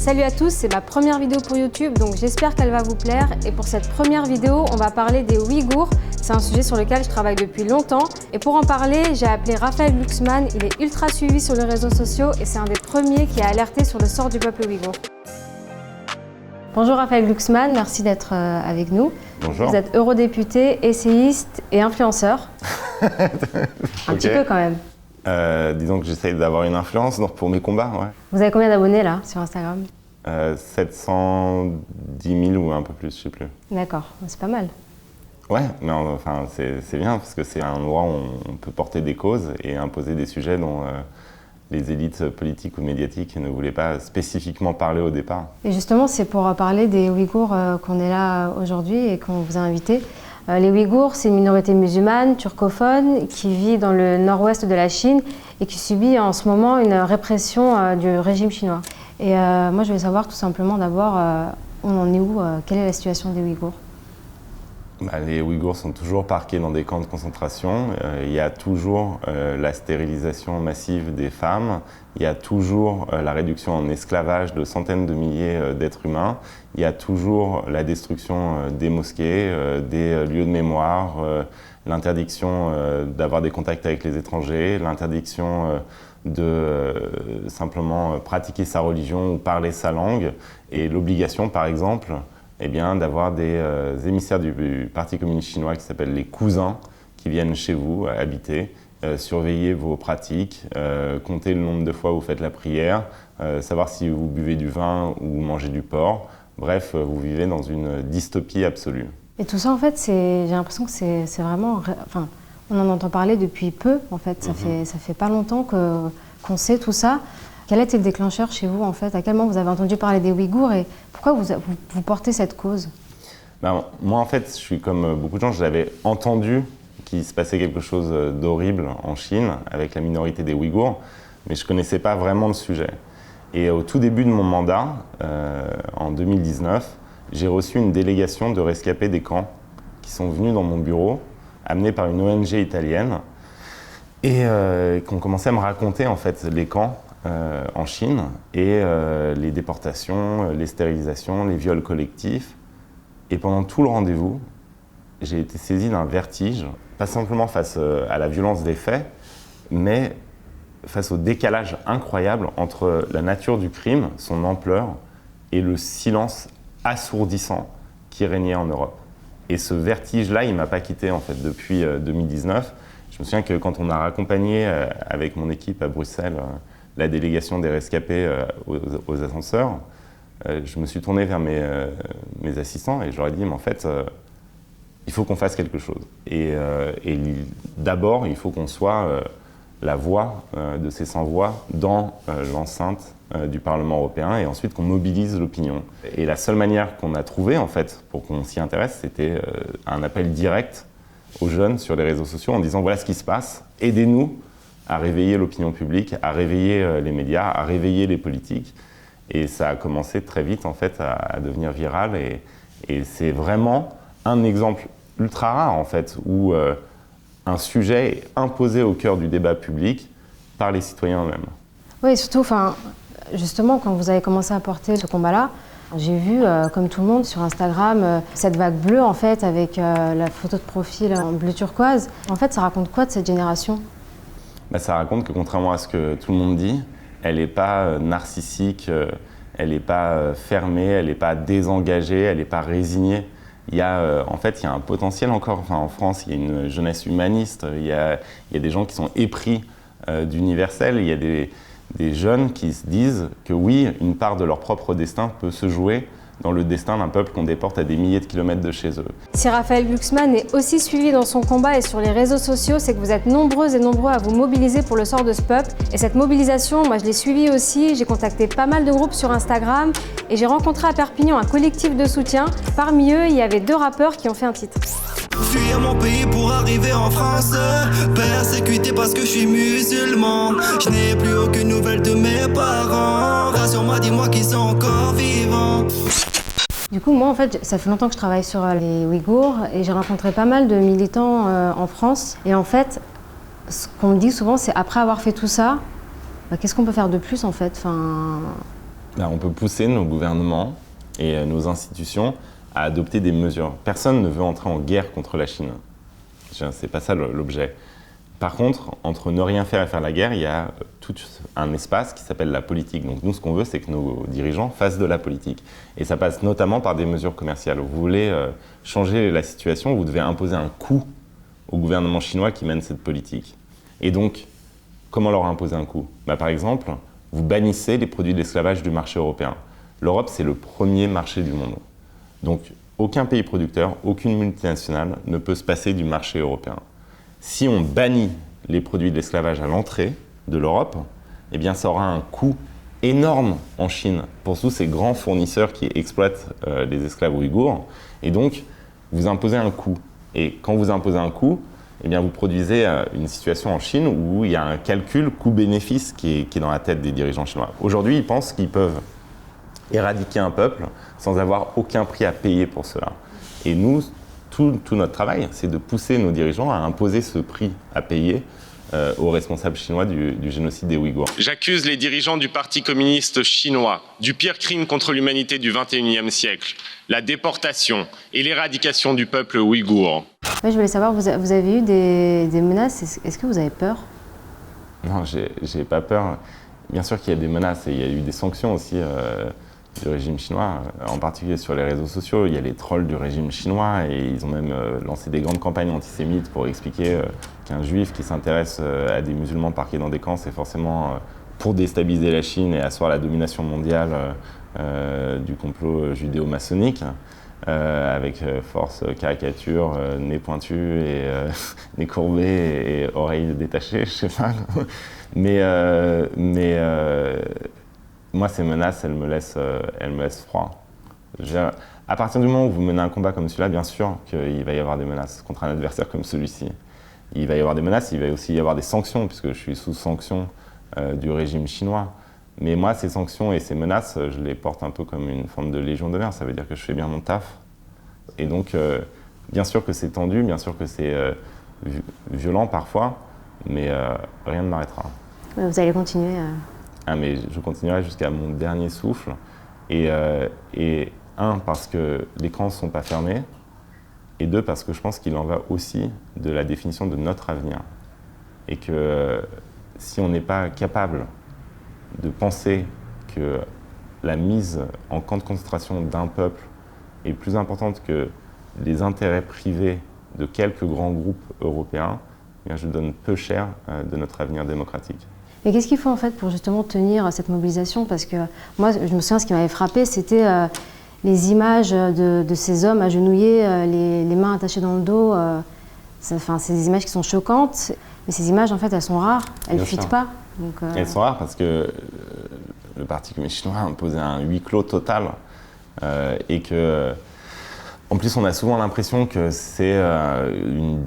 Salut à tous, c'est ma première vidéo pour YouTube, donc j'espère qu'elle va vous plaire. Et pour cette première vidéo, on va parler des Ouïghours. C'est un sujet sur lequel je travaille depuis longtemps. Et pour en parler, j'ai appelé Raphaël Glucksmann. Il est ultra suivi sur les réseaux sociaux et c'est un des premiers qui a alerté sur le sort du peuple ouïghour. Bonjour Raphaël Glucksmann, merci d'être avec nous. Bonjour. Vous êtes eurodéputé, essayiste et influenceur. Un petit peu quand même. Disons que j'essaye d'avoir une influence pour mes combats. Ouais. Vous avez combien d'abonnés là sur Instagram? 710 000 ou un peu plus, je sais plus. D'accord, c'est pas mal. Ouais, mais enfin, c'est bien parce que c'est un endroit où on peut porter des causes et imposer des sujets dont les élites politiques ou médiatiques ne voulaient pas spécifiquement parler au départ. Et justement, c'est pour parler des Ouïghours qu'on est là aujourd'hui et qu'on vous a invité. Les Ouïghours, c'est une minorité musulmane, turcophone, qui vit dans le nord-ouest de la Chine et qui subit en ce moment une répression du régime chinois. Et moi, je voulais savoir tout simplement d'abord, on en est où, quelle est la situation des Ouïghours? Les Ouïghours sont toujours parqués dans des camps de concentration. Il y a toujours la stérilisation massive des femmes. Il y a toujours la réduction en esclavage de centaines de milliers d'êtres humains. Il y a toujours la destruction des mosquées, des lieux de mémoire, l'interdiction d'avoir des contacts avec les étrangers, l'interdiction de simplement pratiquer sa religion ou parler sa langue, et l'obligation, par exemple, d'avoir des émissaires du Parti communiste chinois qui s'appellent les cousins, qui viennent chez vous habiter, surveiller vos pratiques, compter le nombre de fois où vous faites la prière, savoir si vous buvez du vin ou mangez du porc. Bref, vous vivez dans une dystopie absolue. Et tout ça, en fait, j'ai l'impression que c'est vraiment... Enfin, on en entend parler depuis peu, en fait. Ça fait pas longtemps qu'on sait tout ça. Quel a été le déclencheur chez vous, en fait? À quel moment vous avez entendu parler des Ouïghours et pourquoi vous portez cette cause? Moi, en fait, je suis comme beaucoup de gens, j'avais entendu qu'il se passait quelque chose d'horrible en Chine avec la minorité des Ouïghours, mais je ne connaissais pas vraiment le sujet. Et au tout début de mon mandat, en 2019, j'ai reçu une délégation de rescapés des camps qui sont venus dans mon bureau, amenés par une ONG italienne, et qui ont commencé à me raconter en fait les camps en Chine et les déportations, les stérilisations, les viols collectifs. Et pendant tout le rendez-vous, j'ai été saisi d'un vertige, pas simplement face à la violence des faits, mais face au décalage incroyable entre la nature du crime, son ampleur, et le silence assourdissant qui régnait en Europe. Et ce vertige-là, il ne m'a pas quitté en fait depuis 2019. Je me souviens que quand on a raccompagné avec mon équipe à Bruxelles la délégation des rescapés aux ascenseurs, je me suis tourné vers mes assistants et je leur ai dit, mais en fait, il faut qu'on fasse quelque chose. Et d'abord, il faut qu'on soit la voix de ces sans-voix dans l'enceinte du Parlement européen et ensuite qu'on mobilise l'opinion. Et la seule manière qu'on a trouvée, en fait, pour qu'on s'y intéresse, c'était un appel direct aux jeunes sur les réseaux sociaux en disant, voilà ce qui se passe, aidez-nous à réveiller l'opinion publique, à réveiller les médias, à réveiller les politiques. Et ça a commencé très vite en fait à devenir viral et c'est vraiment un exemple ultra rare en fait où un sujet est imposé au cœur du débat public par les citoyens eux-mêmes. Oui, surtout, justement, quand vous avez commencé à porter ce combat-là, j'ai vu, comme tout le monde, sur Instagram, cette vague bleue en fait avec la photo de profil en bleu turquoise. En fait, ça raconte quoi de cette génération? Ça raconte que contrairement à ce que tout le monde dit, elle n'est pas narcissique, elle n'est pas fermée, elle n'est pas désengagée, elle n'est pas résignée. Il y a un potentiel encore. En France, il y a une jeunesse humaniste, il y a des gens qui sont épris d'universel, il y a des jeunes qui se disent que oui, une part de leur propre destin peut se jouer dans le destin d'un peuple qu'on déporte à des milliers de kilomètres de chez eux. Si Raphaël Glucksmann est aussi suivi dans son combat et sur les réseaux sociaux, c'est que vous êtes nombreuses et nombreux à vous mobiliser pour le sort de ce peuple. Et cette mobilisation, moi je l'ai suivie aussi, j'ai contacté pas mal de groupes sur Instagram et j'ai rencontré à Perpignan un collectif de soutien. Parmi eux, il y avait 2 rappeurs qui ont fait un titre. Fuir mon pays pour arriver en France, persécuté parce que je suis musulman. Je n'ai plus aucune nouvelle de mes parents. Rassure-moi, dis-moi qu'ils sont encore vivants. Du coup, moi, en fait, ça fait longtemps que je travaille sur les Ouïghours et j'ai rencontré pas mal de militants en France. Et en fait, ce qu'on me dit souvent, c'est après avoir fait tout ça, qu'est-ce qu'on peut faire de plus, en fait? On peut pousser nos gouvernements et nos institutions à adopter des mesures. Personne ne veut entrer en guerre contre la Chine. C'est pas ça l'objet. Par contre, entre ne rien faire et faire la guerre, il y a tout un espace qui s'appelle la politique. Donc nous, ce qu'on veut, c'est que nos dirigeants fassent de la politique. Et ça passe notamment par des mesures commerciales. Vous voulez changer la situation, vous devez imposer un coût au gouvernement chinois qui mène cette politique. Et donc, comment leur imposer un coût ? Par exemple, vous bannissez les produits de l'esclavage du marché européen. L'Europe, c'est le premier marché du monde. Donc, aucun pays producteur, aucune multinationale ne peut se passer du marché européen. Si on bannit les produits de l'esclavage à l'entrée de l'Europe, eh bien, ça aura un coût énorme en Chine pour tous ces grands fournisseurs qui exploitent les esclaves ouïghours. Et donc, vous imposez un coût. Et quand vous imposez un coût, eh bien, vous produisez une situation en Chine où il y a un calcul coût-bénéfice qui est dans la tête des dirigeants chinois. Aujourd'hui, ils pensent qu'ils peuvent éradiquer un peuple sans avoir aucun prix à payer pour cela. Et nous, tout notre travail, c'est de pousser nos dirigeants à imposer ce prix à payer aux responsables chinois du génocide des Ouïghours. J'accuse les dirigeants du Parti communiste chinois du pire crime contre l'humanité du XXIe siècle, la déportation et l'éradication du peuple ouïghour. Ouais, je voulais savoir, vous avez eu des menaces, est-ce que vous avez peur ? Non, j'ai pas peur. Bien sûr qu'il y a des menaces et il y a eu des sanctions aussi du régime chinois, en particulier sur les réseaux sociaux. Il y a les trolls du régime chinois et ils ont même lancé des grandes campagnes antisémites pour expliquer qu'un juif qui s'intéresse à des musulmans parqués dans des camps, c'est forcément pour déstabiliser la Chine et asseoir la domination mondiale du complot judéo-maçonnique, avec force caricature, nez pointu et nez courbé et oreilles détachées, je sais pas. Mais moi, ces menaces, elles me laissent froid. À partir du moment où vous menez un combat comme celui-là, bien sûr qu'il va y avoir des menaces contre un adversaire comme celui-ci. Il va y avoir des menaces, il va aussi y avoir des sanctions, puisque je suis sous sanction du régime chinois. Mais moi, ces sanctions et ces menaces, je les porte un peu comme une forme de légion d'honneur. Ça veut dire que je fais bien mon taf. Et donc, bien sûr que c'est tendu, bien sûr que c'est violent parfois, mais rien ne m'arrêtera. Vous allez continuer mais je continuerai jusqu'à mon dernier souffle. Et parce que les camps ne sont pas fermés, et deux, parce que je pense qu'il en va aussi de la définition de notre avenir. Et que si on n'est pas capable de penser que la mise en camp de concentration d'un peuple est plus importante que les intérêts privés de quelques grands groupes européens, eh bien je donne peu cher de notre avenir démocratique. Et qu'est-ce qu'il faut en fait pour justement tenir cette mobilisation ? Parce que moi, je me souviens, ce qui m'avait frappé, c'était les images de ces hommes agenouillés, les mains attachées dans le dos. C'est des images qui sont choquantes, mais ces images, en fait, elles sont rares, elles ne fuitent pas. Donc, Elles sont rares parce que le Parti communiste chinois a imposé un huis clos total et que, en plus, on a souvent l'impression que c'est une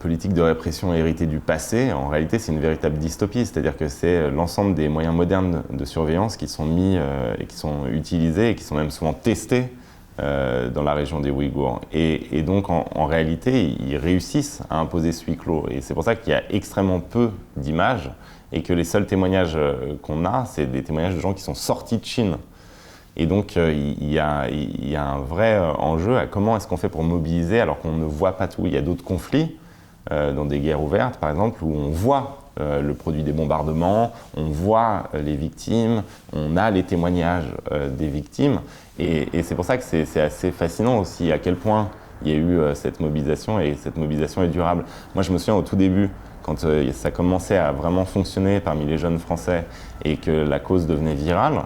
politique de répression héritée du passé. En réalité, c'est une véritable dystopie, c'est-à-dire que c'est l'ensemble des moyens modernes de surveillance qui sont mis et qui sont utilisés et qui sont même souvent testés dans la région des Ouïghours. Et donc, en réalité, ils réussissent à imposer ce huis clos. Et c'est pour ça qu'il y a extrêmement peu d'images et que les seuls témoignages qu'on a, c'est des témoignages de gens qui sont sortis de Chine. Et donc, il y a un vrai enjeu à comment est-ce qu'on fait pour mobiliser alors qu'on ne voit pas tout. Il y a d'autres conflits, dans des guerres ouvertes, par exemple, où on voit le produit des bombardements, on voit les victimes, on a les témoignages des victimes. Et c'est pour ça que c'est assez fascinant aussi à quel point il y a eu cette mobilisation, et cette mobilisation est durable. Moi, je me souviens au tout début, quand ça commençait à vraiment fonctionner parmi les jeunes Français et que la cause devenait virale,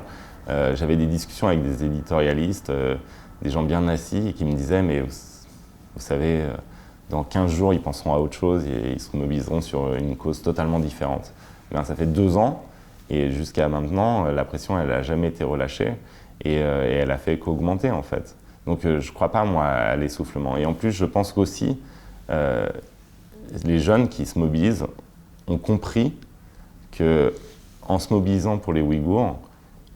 j'avais des discussions avec des éditorialistes, des gens bien assis, et qui me disaient « mais vous savez, dans 15 jours, ils penseront à autre chose et ils se mobiliseront sur une cause totalement différente. » Ça fait 2 ans, et jusqu'à maintenant, la pression, elle n'a jamais été relâchée, et elle a fait qu'augmenter, en fait. Donc je ne crois pas, moi, à l'essoufflement. Et en plus, je pense qu'aussi, les jeunes qui se mobilisent ont compris qu'en se mobilisant pour les Ouïghours,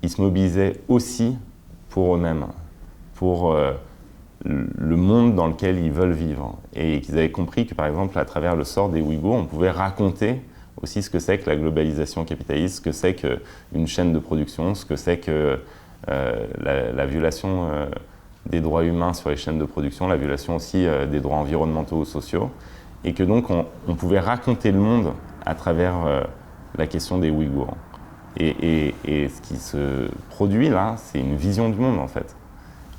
ils se mobilisaient aussi pour eux-mêmes, pour le monde dans lequel ils veulent vivre. Et qu'ils avaient compris que, par exemple, à travers le sort des Ouïghours, on pouvait raconter aussi ce que c'est que la globalisation capitaliste, ce que c'est qu'une chaîne de production, ce que c'est que la violation des droits humains sur les chaînes de production, la violation aussi des droits environnementaux ou sociaux, et que donc on pouvait raconter le monde à travers la question des Ouïghours. Et ce qui se produit là, c'est une vision du monde en fait.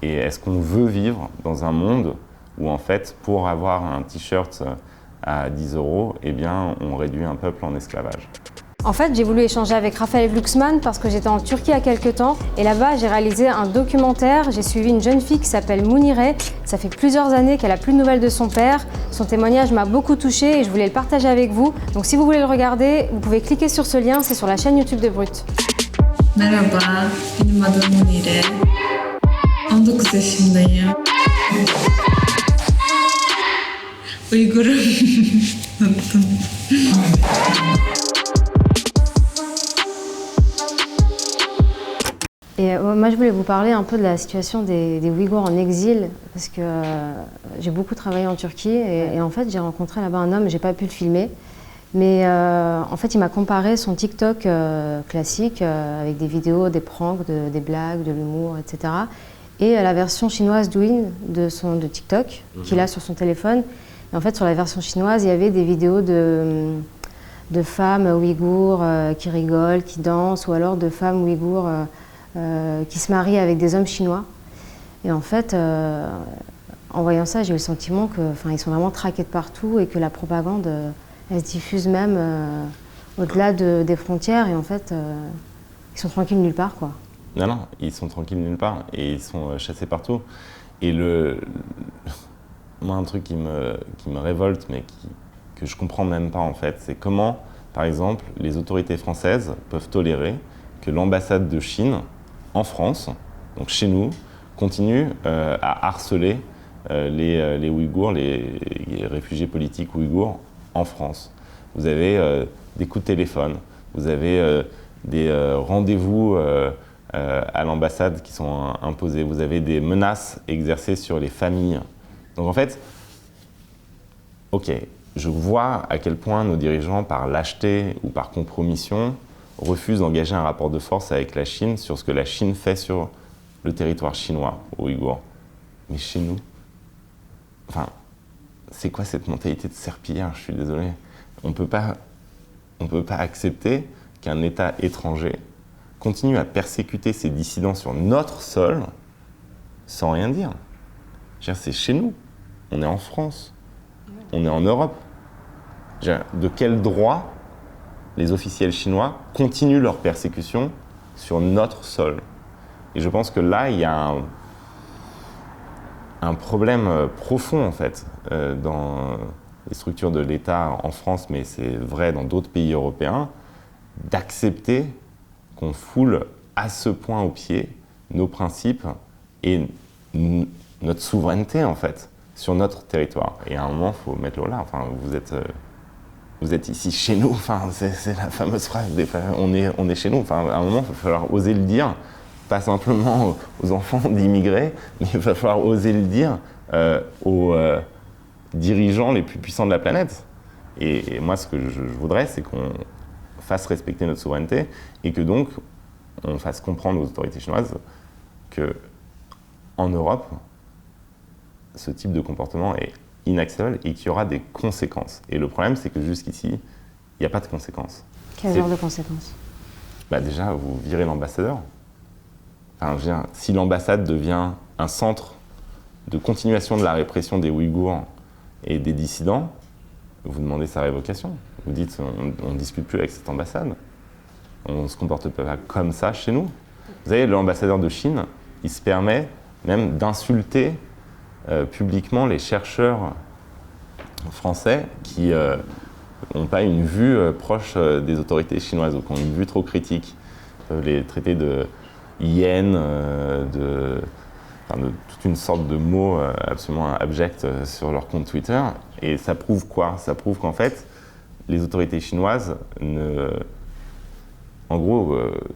Et est-ce qu'on veut vivre dans un monde où en fait, pour avoir un t-shirt à 10 €, eh bien, on réduit un peuple en esclavage? En fait, j'ai voulu échanger avec Raphaël Glucksmann parce que j'étais en Turquie il y a quelques temps et là-bas, j'ai réalisé un documentaire. J'ai suivi une jeune fille qui s'appelle Mounireh. Ça fait plusieurs années qu'elle n'a plus de nouvelles de son père. Son témoignage m'a beaucoup touchée et je voulais le partager avec vous. Donc si vous voulez le regarder, vous pouvez cliquer sur ce lien, c'est sur la chaîne YouTube de Brut. Merhaba, benim adım Munire. 19 yaşındayım. Uygurum. Et moi, je voulais vous parler un peu de la situation des Ouïghours en exil, parce que j'ai beaucoup travaillé en Turquie et en fait, j'ai rencontré là-bas un homme, j'ai pas pu le filmer, mais en fait, il m'a comparé son TikTok classique avec des vidéos, des pranks, des blagues, de l'humour, etc. et la version chinoise Douyin de TikTok qu'il a sur son téléphone. Et en fait, sur la version chinoise, il y avait des vidéos de femmes ouïghours qui rigolent, qui dansent, ou alors de femmes ouïghours qui se marient avec des hommes chinois. Et en fait, en voyant ça, j'ai eu le sentiment qu'ils sont vraiment traqués de partout et que la propagande, elle se diffuse même au-delà des frontières. Et en fait, ils sont tranquilles nulle part, quoi. Non, ils sont tranquilles nulle part et ils sont chassés partout. Et moi, un truc qui me révolte, mais que je comprends même pas en fait, c'est comment, par exemple, les autorités françaises peuvent tolérer que l'ambassade de Chine en France, donc chez nous, continue à harceler les Ouïghours, les réfugiés politiques ouïghours en France. Vous avez des coups de téléphone, vous avez des rendez-vous à l'ambassade qui sont imposés, vous avez des menaces exercées sur les familles. Donc en fait, ok, je vois à quel point nos dirigeants, par lâcheté ou par compromission, refusent d'engager un rapport de force avec la Chine sur ce que la Chine fait sur le territoire chinois aux Ouïghours. Mais chez nous, enfin, c'est quoi cette mentalité de serpillière? Je suis désolé. On peut pas accepter qu'un État étranger continue à persécuter ses dissidents sur notre sol sans rien dire. C'est chez nous. On est en France. On est en Europe. De quel droit les officiels chinois continuent leur persécution sur notre sol? Et je pense que là, il y a un problème profond, en fait, dans les structures de l'État en France, mais c'est vrai dans d'autres pays européens, d'accepter qu'on foule à ce point au pied nos principes et notre souveraineté, en fait, sur notre territoire. Et à un moment, il faut mettre l'eau là. Enfin, vous êtes ici chez nous. Enfin, c'est la fameuse phrase. On est chez nous. Enfin, à un moment, il va falloir oser le dire, pas simplement aux enfants d'immigrés, mais il va falloir oser le dire aux dirigeants les plus puissants de la planète. Et moi, ce que je voudrais, c'est qu'on fasse respecter notre souveraineté et que donc on fasse comprendre aux autorités chinoises que en Europe, ce type de comportement est inacceptable et qu'il y aura des conséquences. Et le problème, c'est que jusqu'ici, il n'y a pas de conséquences. Quel genre de conséquences? Déjà, vous virez l'ambassadeur. Enfin, je veux dire, si l'ambassade devient un centre de continuation de la répression des Ouïghours et des dissidents, vous demandez sa révocation. Vous dites, on ne discute plus avec cette ambassade. On ne se comporte pas comme ça chez nous. Vous savez, l'ambassadeur de Chine, il se permet même d'insulter publiquement les chercheurs français qui n'ont pas une vue proche des autorités chinoises ou qui ont une vue trop critique. Ils peuvent les traiter de hyènes, de toute une sorte de mots absolument abjects sur leur compte Twitter. Et ça prouve quoi? Ça prouve qu'en fait, les autorités chinoises, nous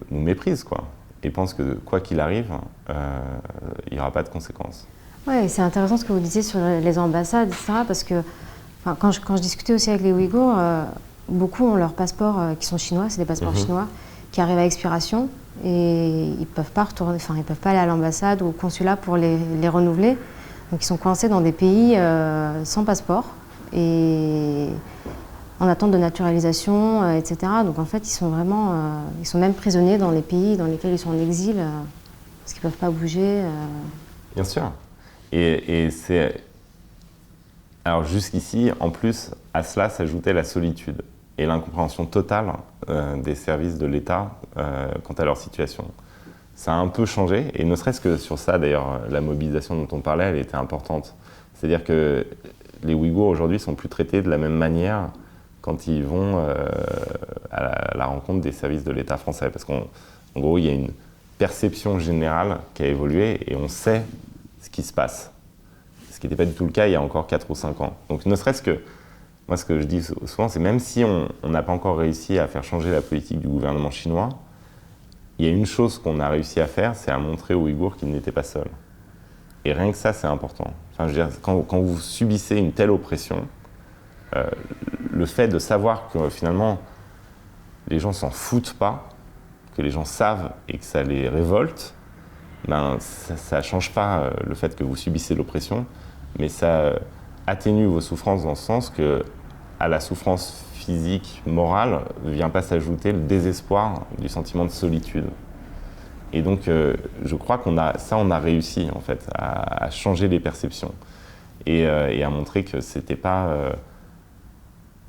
méprisent, quoi, et pensent que quoi qu'il arrive, il n'y aura pas de conséquences. Oui, c'est intéressant ce que vous disiez sur les ambassades, etc. Parce que quand je discutais aussi avec les Ouïghours, beaucoup ont leurs passeports qui sont chinois, c'est des passeports chinois, qui arrivent à expiration et ils ne peuvent pas retourner, enfin ils peuvent pas aller à l'ambassade ou au consulat pour les renouveler. Donc ils sont coincés dans des pays sans passeport et en attente de naturalisation, etc. Donc en fait ils sont vraiment, ils sont même prisonniers dans les pays dans lesquels ils sont en exil parce qu'ils ne peuvent pas bouger. Bien sûr. Et c'est... Alors jusqu'ici, en plus, à cela s'ajoutait la solitude et l'incompréhension totale des services de l'État quant à leur situation. Ça a un peu changé, et ne serait-ce que sur ça, d'ailleurs, la mobilisation dont on parlait, elle était importante. C'est-à-dire que les Ouïghours, aujourd'hui, sont plus traités de la même manière quand ils vont à la rencontre des services de l'État français. Parce qu'en gros, il y a une perception générale qui a évolué, et on sait ce qui se passe. Ce qui n'était pas du tout le cas il y a encore 4 ou 5 ans. Donc ne serait-ce que, moi ce que je dis souvent, c'est même si on n'a pas encore réussi à faire changer la politique du gouvernement chinois, il y a une chose qu'on a réussi à faire, c'est à montrer aux Ouïghours qu'ils n'étaient pas seuls. Et rien que ça, c'est important. Enfin, je veux dire, quand vous subissez une telle oppression, le fait de savoir que finalement les gens s'en foutent pas, que les gens savent et que ça les révolte, ben, ça ne change pas le fait que vous subissez l'oppression, mais ça atténue vos souffrances dans le sens que à la souffrance physique, morale, ne vient pas s'ajouter le désespoir du sentiment de solitude. Et donc, je crois qu'on a réussi en fait à changer les perceptions et à montrer que c'était pas,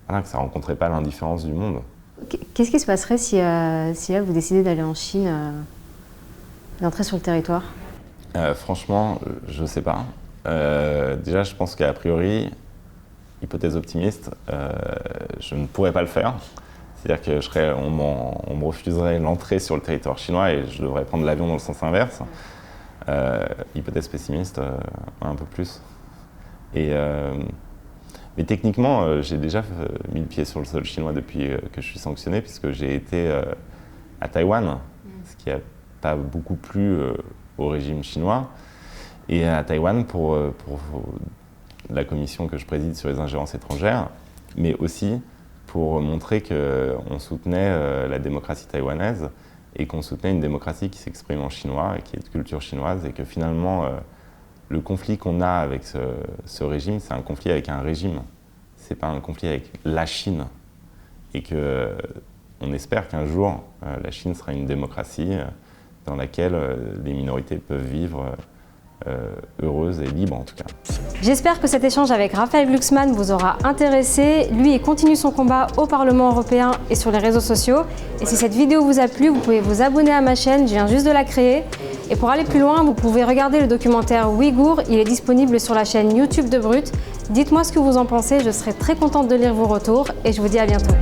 que ça rencontrait pas l'indifférence du monde. Qu'est-ce qui se passerait si là vous décidez d'aller en Chine, d'entrer sur le territoire? Franchement, je sais pas. Déjà, je pense qu'a priori, hypothèse optimiste, je ne pourrais pas le faire. C'est-à-dire que on me refuserait l'entrée sur le territoire chinois et je devrais prendre l'avion dans le sens inverse. Hypothèse pessimiste, un peu plus. Mais techniquement, j'ai déjà mis le pied sur le sol chinois depuis que je suis sanctionné, puisque j'ai été à Taïwan, ce qui n'a pas beaucoup plu au régime chinois. Et à Taïwan pour la commission que je préside sur les ingérences étrangères, mais aussi pour montrer qu'on soutenait la démocratie taïwanaise et qu'on soutenait une démocratie qui s'exprime en chinois et qui est de culture chinoise, et que finalement, le conflit qu'on a avec ce régime, c'est un conflit avec un régime. C'est pas un conflit avec la Chine. Et qu'on espère qu'un jour, la Chine sera une démocratie dans laquelle les minorités peuvent vivre heureuses et libres en tout cas. J'espère que cet échange avec Raphaël Glucksmann vous aura intéressé. Lui, il continue son combat au Parlement européen et sur les réseaux sociaux. Et si cette vidéo vous a plu, vous pouvez vous abonner à ma chaîne, je viens juste de la créer. Et pour aller plus loin, vous pouvez regarder le documentaire Ouïghour, il est disponible sur la chaîne YouTube de Brut. Dites-moi ce que vous en pensez, je serai très contente de lire vos retours et je vous dis à bientôt.